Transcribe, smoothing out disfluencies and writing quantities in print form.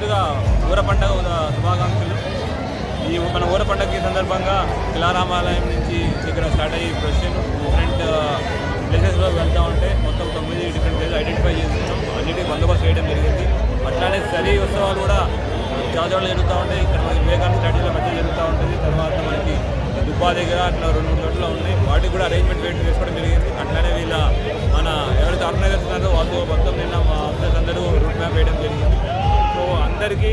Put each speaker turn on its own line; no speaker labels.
ముందుగా ఊర పండుగ శుభాకాంక్షలు. ఈ మన ఊర పండుగ సందర్భంగా కిలారామాలయం నుంచి ఇక్కడ స్టార్ట్ అయ్యి ప్రొసెషన్ డిఫరెంట్ ప్లేసెస్లో వెళ్తూ ఉంటే మొత్తం 9 డిఫరెంట్ ప్లేసెస్ ఐడెంటిఫై చేసుకున్నాం. అన్నిటికీ బందోబస్తు చేయడం జరిగింది. అట్లానే సరీ ఉత్సవాలు కూడా చాలా జరుగుతూ ఉంటాయి. ఇక్కడ మనకి వివేకానంద స్టాట్యూల మధ్య జరుగుతూ ఉంటుంది. తర్వాత మనకి దుబ్బా దగ్గర అట్లా 2-3 చోట్ల ఉన్నాయి. వాటికి కూడా అరేంజ్మెంట్ చేసుకోవడం జరిగింది. అట్లానే వీళ్ళ మన ఎవరైతే ఆర్గనైజర్స్ ఉన్నారో వాళ్ళతో మొత్తం నిన్న మా ఆఫీసర్స్ అందరూ రూట్ మ్యాప్ వేయడం జరిగింది. సో అందరికీ